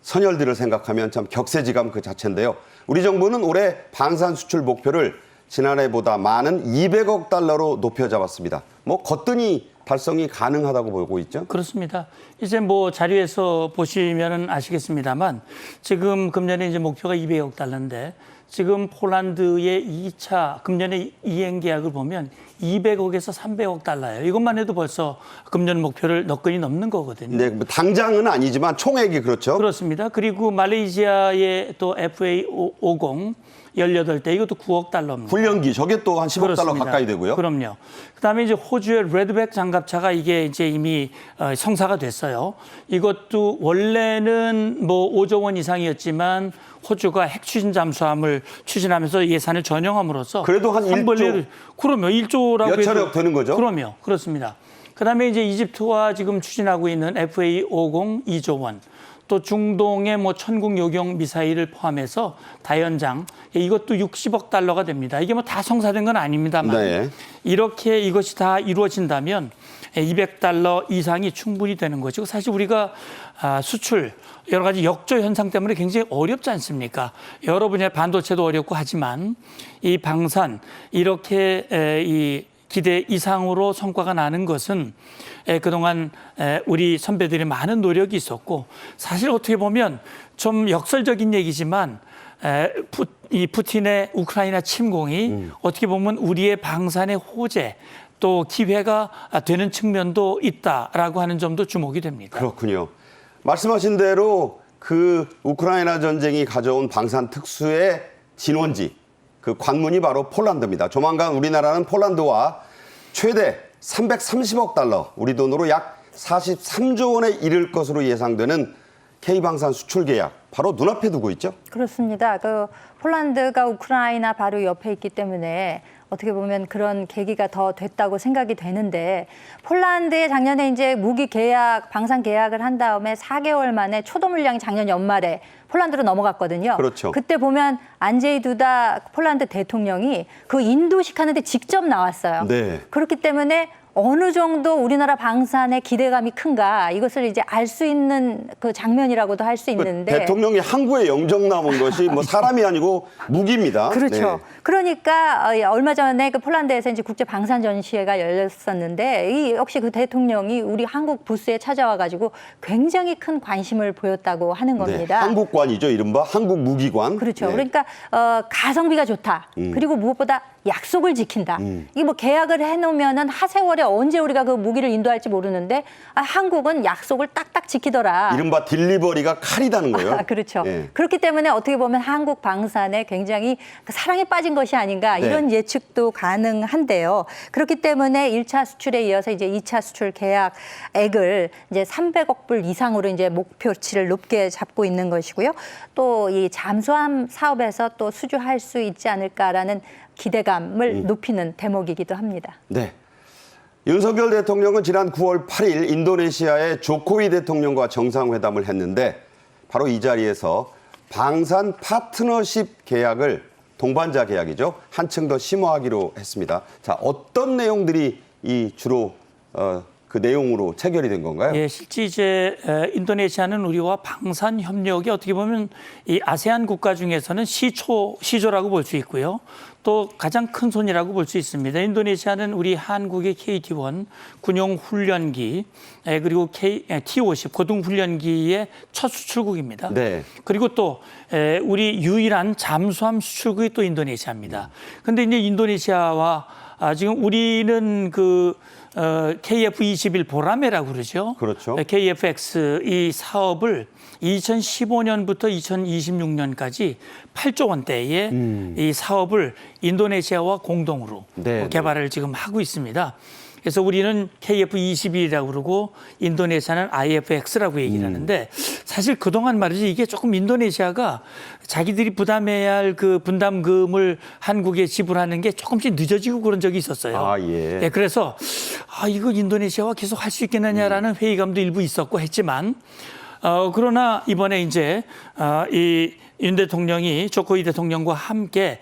선열들을 생각하면 참 격세지감 그 자체인데요. 우리 정부는 올해 방산 수출 목표를 지난해보다 많은 200억 달러로 높여 잡았습니다. 뭐 거뜬히 달성이 가능하다고 보고 있죠. 그렇습니다. 이제 뭐 자료에서 보시면은 아시겠습니다만 지금 금년에 이제 목표가 200억 달러인데 지금 폴란드의 2차 금년의 이행 계약을 보면 200억에서 300억 달러예요. 이것만 해도 벌써 금년 목표를 너끈히 넘는 거거든요. 네, 뭐 당장은 아니지만 총액이 그렇죠. 그렇습니다. 그리고 말레이시아의 또 FA50 18대 이것도 9억 달러입니다. 훈련기 저게 또 한 10억 달러 그렇습니다. 가까이 되고요. 그럼요. 그다음에 이제 호주의 레드백 장갑차가 이게 이제 이미 성사가 됐어요. 이것도 원래는 뭐 5조 원 이상이었지만 호주가 핵 추진 잠수함을 추진하면서 예산을 전용함으로써 그래도 한 1조. 그럼요. 1조라고 몇천억 되는 거죠? 그럼요. 그렇습니다. 그다음에 이제 이집트와 지금 추진하고 있는 FA50 2조 원. 또 중동의 뭐 천국 요격 미사일을 포함해서 다연장 이것도 60억 달러가 됩니다. 이게 뭐 다 성사된 건 아닙니다만 네. 이렇게 이것이 다 이루어진다면 200달러 이상이 충분히 되는 것이고 사실 우리가 수출 여러 가지 역조 현상 때문에 굉장히 어렵지 않습니까? 여러 분야의 반도체도 어렵고 하지만 이 방산 이렇게 이 기대 이상으로 성과가 나는 것은 그동안 우리 선배들이 많은 노력이 있었고 사실 어떻게 보면 좀 역설적인 얘기지만 이 푸틴의 우크라이나 침공이 어떻게 보면 우리의 방산의 호재 또 기회가 되는 측면도 있다라고 하는 점도 주목이 됩니다. 그렇군요. 말씀하신 대로 그 우크라이나 전쟁이 가져온 방산 특수의 진원지 그 관문이 바로 폴란드입니다. 조만간 우리나라는 폴란드와 최대 330억 달러, 우리 돈으로 약 43조 원에 이를 것으로 예상되는 K방산 수출 계약, 바로 눈앞에 두고 있죠? 그렇습니다. 그 폴란드가 우크라이나 바로 옆에 있기 때문에 어떻게 보면 그런 계기가 더 됐다고 생각이 되는데 폴란드에 작년에 이제 무기 계약, 방산 계약을 한 다음에 4개월 만에 초도 물량이 작년 연말에 폴란드로 넘어갔거든요. 그렇죠. 그때 보면 안제이 두다 폴란드 대통령이 그 인도식 하는데 직접 나왔어요. 네. 그렇기 때문에 어느 정도 우리나라 방산의 기대감이 큰가 이것을 이제 알 수 있는 그 장면이라고도 할 수 있는데 대통령이 항구에 영정 남은 것이 뭐 사람이 아니고 무기입니다. 그렇죠. 네. 그러니까 얼마 전에 그 폴란드에서 이제 국제 방산 전시회가 열렸었는데 이 역시 그 대통령이 우리 한국 부스에 찾아와 가지고 굉장히 큰 관심을 보였다고 하는 겁니다. 네. 한국관이죠. 이른바 한국 무기관. 그렇죠. 네. 그러니까 가성비가 좋다. 그리고 무엇보다 약속을 지킨다. 이게 뭐 계약을 해놓으면은 하세월에 언제 우리가 그 무기를 인도할지 모르는데 한국은 약속을 딱딱 지키더라. 이른바 딜리버리가 칼이다는 거예요. 그렇죠. 네. 그렇기 때문에 어떻게 보면 한국 방산에 굉장히 사랑에 빠진 것이 아닌가 이런 네. 예측도 가능한데요. 그렇기 때문에 1차 수출에 이어서 이제 2차 수출 계약액을 이제 300억 불 이상으로 이제 목표치를 높게 잡고 있는 것이고요. 또 이 잠수함 사업에서 또 수주할 수 있지 않을까라는 기대감을 높이는 대목이기도 합니다. 네. 윤석열 대통령은 지난 9월 8일 인도네시아의 조코위 대통령과 정상회담을 했는데 바로 이 자리에서 방산 파트너십 계약을 동반자 계약이죠. 한층 더 심화하기로 했습니다. 자, 어떤 내용들이 이 주로 그 내용으로 체결이 된 건가요? 예, 실제 이제 인도네시아는 우리와 방산 협력이 어떻게 보면 이 아세안 국가 중에서는 시조라고 볼 수 있고요. 또 가장 큰 손이라고 볼 수 있습니다. 인도네시아는 우리 한국의 KT-1 군용 훈련기 그리고 T-50 고등 훈련기의 첫 수출국입니다. 네. 그리고 또 우리 유일한 잠수함 수출국이 또 인도네시아입니다. 그런데 이제 인도네시아와 지금 우리는 그 KF-21 보라매라고 그러죠. 그렇죠. KF-X 이 사업을 2015년부터 2026년까지 8조 원대의 이 사업을 인도네시아와 공동으로 네, 개발을 지금 하고 있습니다. 그래서 우리는 KF-21이라고 그러고 인도네시아는 IFX라고 얘기를 하는데 사실 그동안 말이죠. 이게 조금 인도네시아가 자기들이 부담해야 할 그 분담금을 한국에 지불하는 게 조금씩 늦어지고 그런 적이 있었어요. 아, 예. 네, 그래서 이거 인도네시아와 계속 할 수 있겠느냐라는 회의감도 일부 있었고 했지만 그러나 이번에 이제 이 윤 대통령이 조코위 대통령과 함께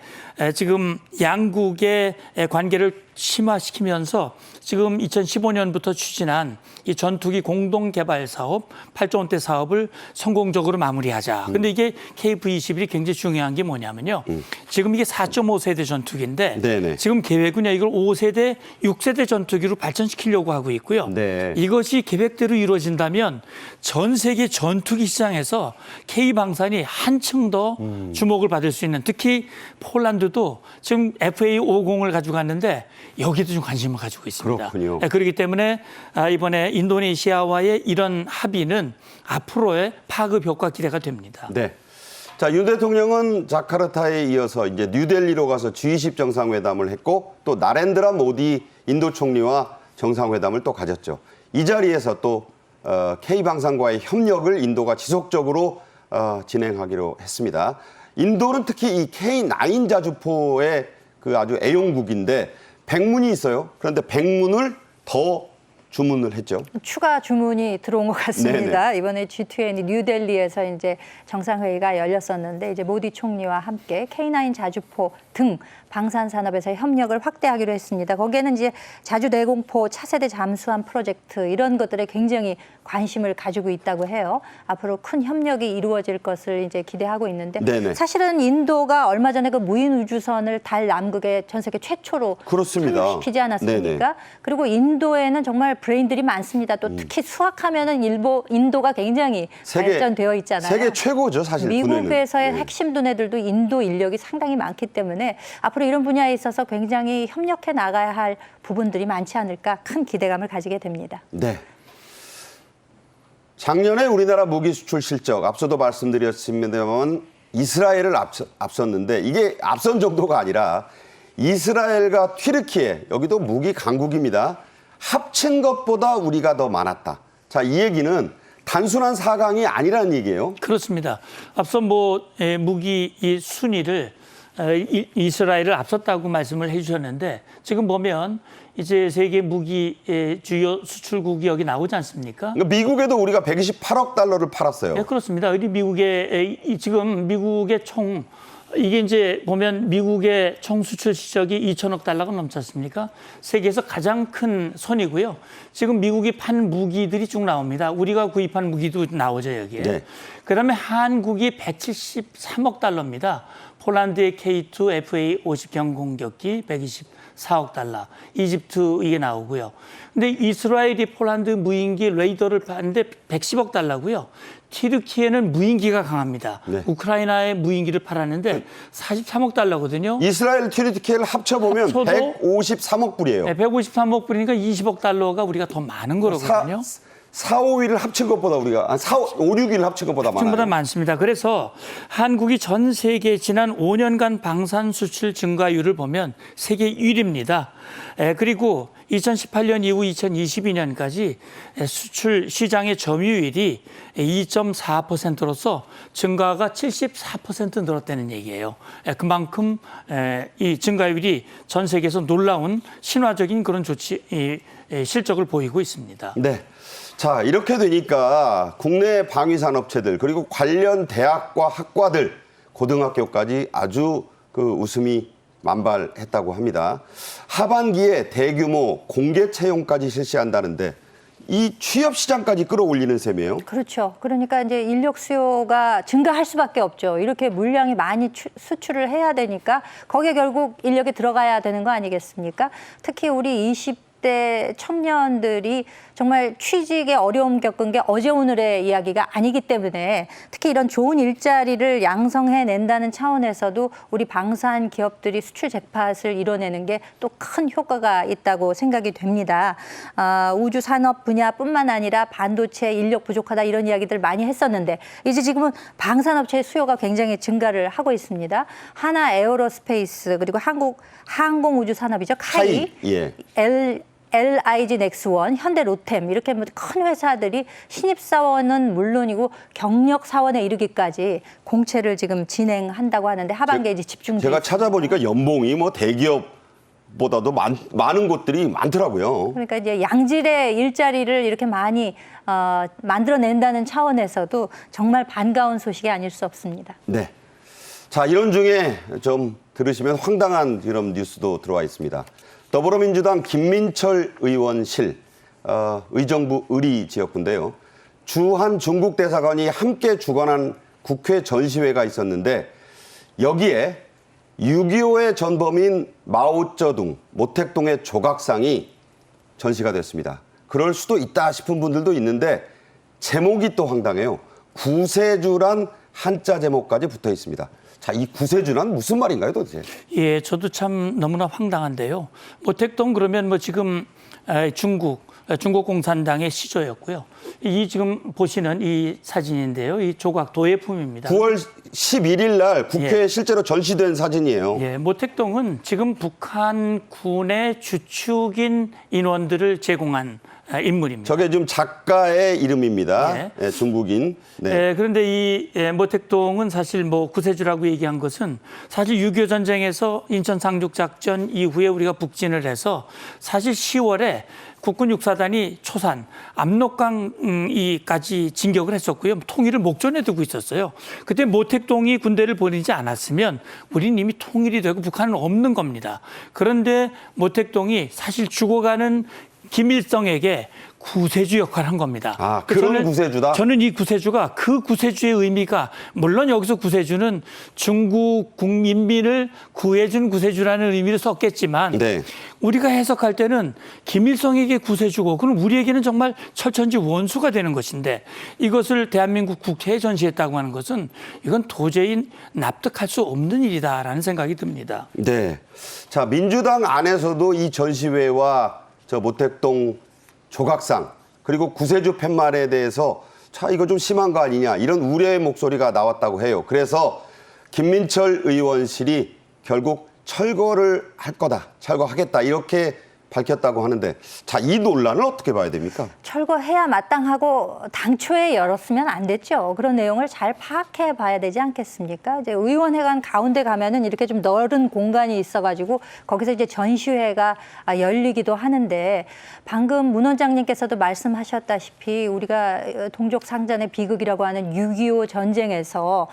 지금 양국의 관계를 심화시키면서 지금 2015년부터 추진한 이 전투기 공동 개발 사업 8조 원대 사업을 성공적으로 마무리하자. 근데 이게 KF-21이 굉장히 중요한 게 뭐냐면요. 지금 이게 4.5세대 전투기인데 네네. 지금 계획은요. 이걸 5세대, 6세대 전투기로 발전시키려고 하고 있고요. 네. 이것이 계획대로 이루어진다면 전 세계 전투기 시장에서 K방산이 한층 더 주목을 받을 수 있는, 특히 폴란드도 지금 FA50을 가지고 갔는데 여기도 좀 관심을 가지고 있습니다. 그렇군요. 네, 그렇기 때문에 이번에 인도네시아와의 이런 합의는 앞으로의 파급 효과 기대가 됩니다. 네. 자, 윤 대통령은 자카르타에 이어서 이제 뉴델리로 가서 G20 정상회담을 했고 또 나렌드라 모디 인도 총리와 정상회담을 또 가졌죠. 이 자리에서 또 K방산과의 협력을 인도가 지속적으로 진행하기로 했습니다. 인도는 특히 이 K9 자주포의 그 아주 애용국인데 백문이 있어요. 그런데 백문을 더 주문을 했죠. 추가 주문이 들어온 것 같습니다. 이번에 G20 뉴델리에서 이제 정상회의가 열렸었는데 이제 모디 총리와 함께 K9 자주포 등 방산 산업에서의 협력을 확대하기로 했습니다. 거기에는 이제 자주 대공포 차세대 잠수함 프로젝트 이런 것들에 굉장히 관심을 가지고 있다고 해요. 앞으로 큰 협력이 이루어질 것을 이제 기대하고 있는데 네네. 사실은 인도가 얼마 전에 그 무인 우주선을 달 남극에 전 세계 최초로 그렇습니다. 착륙시키지 않았습니까? 네네. 그리고 인도에는 정말 브레인들이 많습니다. 또 특히 수학하면은 인도가 굉장히 발전되어 있잖아요. 세계 최고죠, 사실. 미국에서의 두뇌는. 핵심 두뇌들도 인도 인력이 상당히 많기 때문에 앞으로 이런 분야에 있어서 굉장히 협력해 나가야 할 부분들이 많지 않을까 큰 기대감을 가지게 됩니다. 네. 작년에 우리나라 무기 수출 실적 앞서도 말씀드렸습니다만 이스라엘을 앞섰는데 이게 앞선 정도가 아니라 이스라엘과 튀르키예 여기도 무기 강국입니다. 합친 것보다 우리가 더 많았다. 자, 이 얘기는 단순한 사강이 아니라는 얘기예요. 그렇습니다. 앞서 무기 이 순위를 이스라엘을 앞섰다고 말씀을 해주셨는데 지금 보면 이제 세계 무기 주요 수출국이 여기 나오지 않습니까? 그러니까 미국에도 우리가 128억 달러를 팔았어요. 네, 그렇습니다. 우리 지금 미국의 이게 이제 보면 미국의 총 수출 실적이 2천억 달러가 넘지 않습니까? 세계에서 가장 큰 선이고요. 지금 미국이 판 무기들이 쭉 나옵니다. 우리가 구입한 무기도 나오죠, 여기에. 네. 그다음에 한국이 173억 달러입니다. 폴란드의 K2 FA50 경공격기 124억 달러. 이집트 이게 나오고요. 근데 이스라엘이 폴란드 무인기 레이더를 파는데 110억 달러고요. 튀르키예는 무인기가 강합니다. 네. 우크라이나에 무인기를 팔았는데 43억 달러거든요. 이스라엘 튀르키예를 합쳐보면 합쳐도 153억 불이에요. 네, 153억 불이니까 20억 달러가 우리가 더 많은 거거든요. 4, 5위를 합친 것보다 우리가 5, 6위를 합친 것보다 많아요. 보다 많습니다. 그래서 한국이 전 세계 지난 5년간 방산 수출 증가율을 보면 세계 1위입니다. 그리고 2018년 이후 2022년까지 수출 시장의 점유율이 2.4%로서 증가가 74% 늘었다는 얘기예요. 그만큼 이 증가율이 전 세계에서 놀라운 신화적인 그런 실적을 보이고 있습니다. 네. 자, 이렇게 되니까 국내 방위산업체들 그리고 관련 대학과 학과들 고등학교까지 아주 그 웃음이 만발했다고 합니다. 하반기에 대규모 공개 채용까지 실시한다는데 이 취업 시장까지 끌어올리는 셈이에요. 그렇죠. 그러니까 이제 인력 수요가 증가할 수밖에 없죠. 이렇게 물량이 많이 수출을 해야 되니까 거기에 결국 인력이 들어가야 되는 거 아니겠습니까? 특히 우리 20대 청년들이 정말 취직에 어려움 겪은 게 어제 오늘의 이야기가 아니기 때문에 특히 이런 좋은 일자리를 양성해낸다는 차원에서도 우리 방산 기업들이 수출 잭팟을 이뤄내는 게 또 큰 효과가 있다고 생각이 됩니다. 우주 산업 분야뿐만 아니라 반도체 인력 부족하다 이런 이야기들 많이 했었는데 이제 지금은 방산업체의 수요가 굉장히 증가를 하고 있습니다. 하나 에어로스페이스 그리고 한국 항공우주산업이죠. 카이, 예. LIG 넥스원, 현대 로템 이렇게 큰 회사들이 신입사원은 물론이고 경력 사원에 이르기까지 공채를 지금 진행한다고 하는데 하반기에 이제 집중돼 제가 찾아보니까 연봉이 뭐 대기업보다도 많은 곳들이 많더라고요. 그러니까 이제 양질의 일자리를 이렇게 많이 만들어낸다는 차원에서도 정말 반가운 소식이 아닐 수 없습니다. 네. 자, 이런 중에 좀 들으시면 황당한 이런 뉴스도 들어와 있습니다. 더불어민주당 김민철 의원실 의정부 의리 지역구인데요. 주한 중국 대사관이 함께 주관한 국회 전시회가 있었는데 여기에 6.25의 전범인 마오쩌둥, 모택동의 조각상이 전시가 됐습니다. 그럴 수도 있다 싶은 분들도 있는데 제목이 또 황당해요. 구세주란 한자 제목까지 붙어 있습니다. 자, 이 구세주란 무슨 말인가요, 도대체? 예, 저도 참 너무나 황당한데요. 모택동 그러면 뭐 지금 중국 공산당의 시조였고요. 이 지금 보시는 이 사진인데요. 이 조각 도예품입니다. 9월 11일 날 국회에 실제로 전시된 사진이에요. 예, 모택동은 지금 북한군의 주축인 인원들을 제공한 인물입니다. 저게 좀 작가의 이름입니다. 예. 예, 중국인. 네. 그런데 이 모택동은 사실 뭐 구세주라고 얘기한 것은 사실 6.25 전쟁에서 인천 상륙작전 이후에 우리가 북진을 해서 사실 10월에 국군 육사단이 초산, 압록강까지 진격을 했었고요. 통일을 목전에 두고 있었어요. 그때 모택동이 군대를 보내지 않았으면 우리는 이미 통일이 되고 북한은 없는 겁니다. 그런데 모택동이 사실 죽어가는 김일성에게 구세주 역할을 한 겁니다. 아, 그런 구세주다? 저는 이 구세주가 그 구세주의 의미가 물론 여기서 구세주는 중국 국민민을 구해준 구세주라는 의미를 썼겠지만 네. 우리가 해석할 때는 김일성에게 구세주고 그럼 우리에게는 정말 철천지 원수가 되는 것인데 이것을 대한민국 국회에 전시했다고 하는 것은 이건 도저히 납득할 수 없는 일이다라는 생각이 듭니다. 네. 자, 민주당 안에서도 이 전시회와 저 모택동 조각상 그리고 구세주 팻말에 대해서 자, 이거 좀 심한 거 아니냐 이런 우려의 목소리가 나왔다고 해요. 그래서 김민철 의원실이 결국 철거를 할 거다, 철거하겠다 이렇게 밝혔다고 하는데 자, 이 논란을 어떻게 봐야 됩니까? 철거해야 마땅하고 당초에 열었으면 안 됐죠. 그런 내용을 잘 파악해 봐야 되지 않겠습니까? 이제 의원회관 가운데 가면은 이렇게 좀 넓은 공간이 있어가지고 거기서 이제 전시회가 열리기도 하는데 방금 문 원장님께서도 말씀하셨다시피 우리가 동족상잔의 비극이라고 하는 6.25 전쟁에서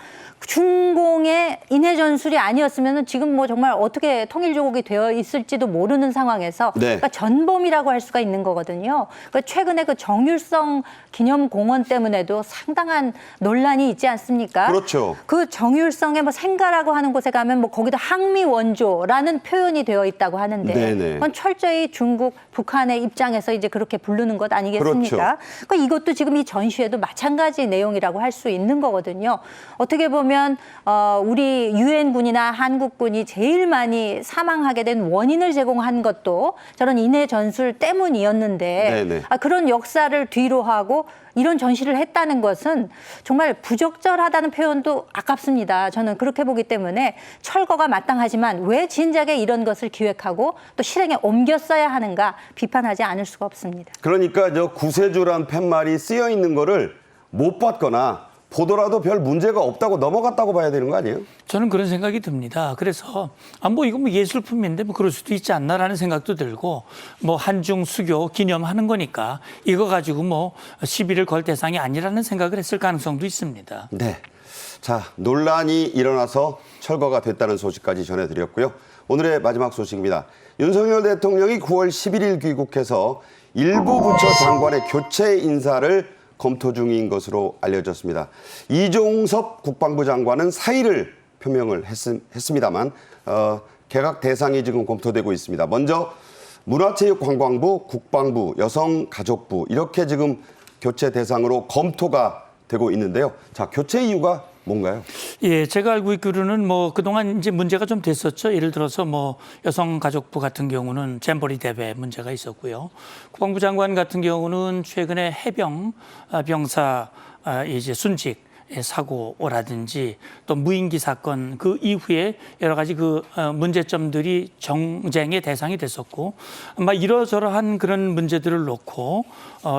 중공의 인해 전술이 아니었으면은 지금 뭐 정말 어떻게 통일조국이 되어 있을지도 모르는 상황에서 네. 그러니까 전범이라고 할 수가 있는 거거든요. 그러니까 최근에 그 정율성 기념공원 때문에도 상당한 논란이 있지 않습니까? 그렇죠. 그 정율성의 뭐 생가라고 하는 곳에 가면 뭐 거기도 항미 원조라는 표현이 되어 있다고 하는데 네네. 그건 철저히 중국, 북한의 입장에서 이제 그렇게 부르는 것 아니겠습니까? 그렇죠. 그러니까 이것도 지금 이 전시회도 마찬가지 내용이라고 할 수 있는 거거든요. 어떻게 보면 우리 유엔군이나 한국군이 제일 많이 사망하게 된 원인을 제공한 것도 저런 인해 전술 때문이었는데 네네. 그런 역사를 뒤로 하고 이런 전시를 했다는 것은 정말 부적절하다는 표현도 아깝습니다. 저는 그렇게 보기 때문에 철거가 마땅하지만 왜 진작에 이런 것을 기획하고 또 실행에 옮겼어야 하는가 비판하지 않을 수가 없습니다. 그러니까 저 구세주란 팻말이 쓰여 있는 거를 못 봤거나 보더라도 별 문제가 없다고 넘어갔다고 봐야 되는 거 아니에요? 저는 그런 생각이 듭니다. 그래서 뭐 이거 뭐 예술품인데 뭐 그럴 수도 있지 않나라는 생각도 들고 뭐 한중 수교 기념하는 거니까 이거 가지고 뭐 시비를 걸 대상이 아니라는 생각을 했을 가능성도 있습니다. 네. 자, 논란이 일어나서 철거가 됐다는 소식까지 전해드렸고요. 오늘의 마지막 소식입니다. 윤석열 대통령이 9월 11일 귀국해서 일부 부처 장관의 교체 인사를 검토 중인 것으로 알려졌습니다. 이종섭 국방부 장관은 사의를 표명을 했습니다만 개각 대상이 지금 검토되고 있습니다. 먼저 문화체육관광부, 국방부, 여성가족부 이렇게 지금 교체 대상으로 검토가 되고 있는데요. 자, 교체 이유가 뭔가요? 예, 제가 알고 있기로는 뭐 그동안 이제 문제가 좀 됐었죠. 예를 들어서 뭐 여성가족부 같은 경우는 잼버리 대회 문제가 있었고요. 국방부 장관 같은 경우는 최근에 해병 병사 이제 순직 사고라든지 또 무인기 사건 그 이후에 여러 가지 그 문제점들이 정쟁의 대상이 됐었고 아마 이러저러한 그런 문제들을 놓고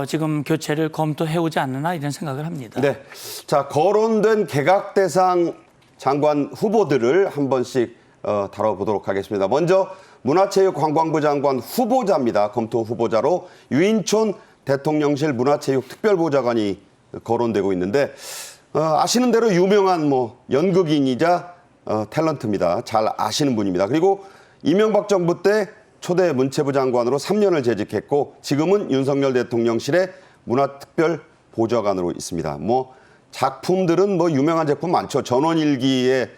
지금 교체를 검토해오지 않느냐 이런 생각을 합니다. 네. 자, 거론된 개각 대상 장관 후보들을 한 번씩 다뤄보도록 하겠습니다. 먼저 문화체육관광부 장관 후보자입니다. 검토 후보자로 유인촌 대통령실 문화체육특별보좌관이 거론되고 있는데 아시는 대로 유명한 뭐 연극인이자 탤런트입니다. 잘 아시는 분입니다. 그리고 이명박 정부 때 초대 문체부 장관으로 3년을 재직했고 지금은 윤석열 대통령실의 문화특별 보좌관으로 있습니다. 뭐 작품들은 뭐 유명한 작품 많죠. 전원일기의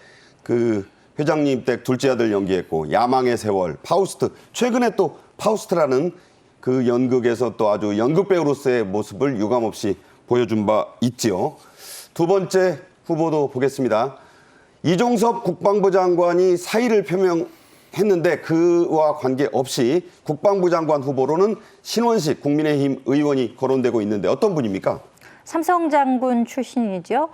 그 회장님 댁 둘째 아들 연기했고 야망의 세월, 파우스트. 최근에 또 파우스트라는 그 연극에서 또 아주 연극 배우로서의 모습을 유감없이 보여준 바 있지요. 두 번째 후보도 보겠습니다. 이종섭 국방부 장관이 사의를 표명했는데 그와 관계없이 국방부 장관 후보로는 신원식 국민의힘 의원이 거론되고 있는데 어떤 분입니까? 삼성 장군 출신이죠.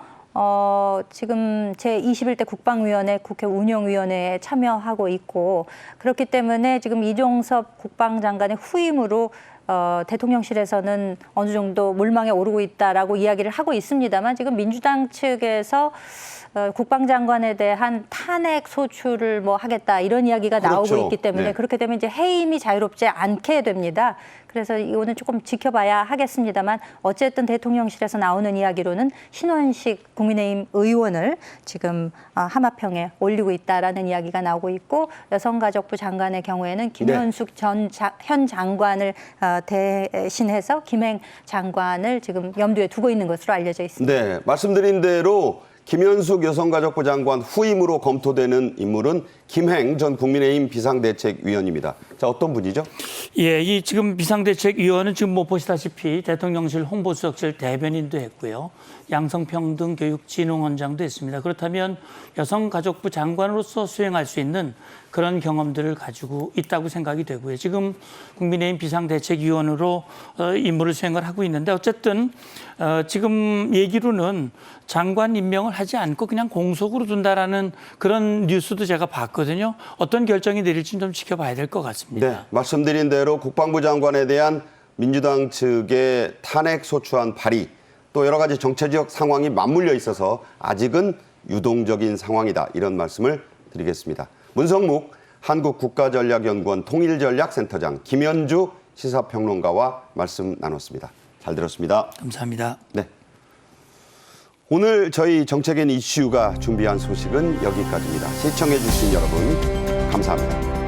지금 제21대 국방위원회 국회 운영위원회에 참여하고 있고 그렇기 때문에 지금 이종섭 국방장관의 후임으로 대통령실에서는 어느 정도 물망에 오르고 있다라고 이야기를 하고 있습니다만 지금 민주당 측에서 국방장관에 대한 탄핵 소추를 뭐 하겠다 이런 이야기가 그렇죠. 나오고 있기 때문에 네. 그렇게 되면 이제 해임이 자유롭지 않게 됩니다. 그래서 이거는 조금 지켜봐야 하겠습니다만 어쨌든 대통령실에서 나오는 이야기로는 신원식 국민의힘 의원을 지금 하마평에 올리고 있다라는 이야기가 나오고 있고 여성가족부 장관의 경우에는 김현숙 현 장관을 대신해서 김행 장관을 지금 염두에 두고 있는 것으로 알려져 있습니다. 네, 말씀드린 대로 김현숙 여성가족부 장관 후임으로 검토되는 인물은 김행 전 국민의힘 비상대책위원입니다. 자, 어떤 분이죠? 예, 이 지금 비상대책위원은 지금 뭐 보시다시피 대통령실 홍보수석실 대변인도 했고요. 양성평등교육진흥원장도 했습니다. 그렇다면 여성가족부 장관으로서 수행할 수 있는 그런 경험들을 가지고 있다고 생각이 되고요. 지금 국민의힘 비상대책위원으로 임무를 수행을 하고 있는데 어쨌든 지금 얘기로는 장관 임명을 하지 않고 그냥 공석으로 둔다라는 그런 뉴스도 제가 봤거든요. 어떤 결정이 내릴지는 좀 지켜봐야 될 것 같습니다. 네, 말씀드린 대로 국방부 장관에 대한 민주당 측의 탄핵 소추안 발의 또 여러 가지 정치적 상황이 맞물려 있어서 아직은 유동적인 상황이다. 이런 말씀을 드리겠습니다. 문성묵 한국국가전략연구원 통일전략센터장 김현주 시사평론가와 말씀 나눴습니다. 잘 들었습니다. 감사합니다. 네. 오늘 저희 정책인 이슈가 준비한 소식은 여기까지입니다. 시청해 주신 여러분 감사합니다.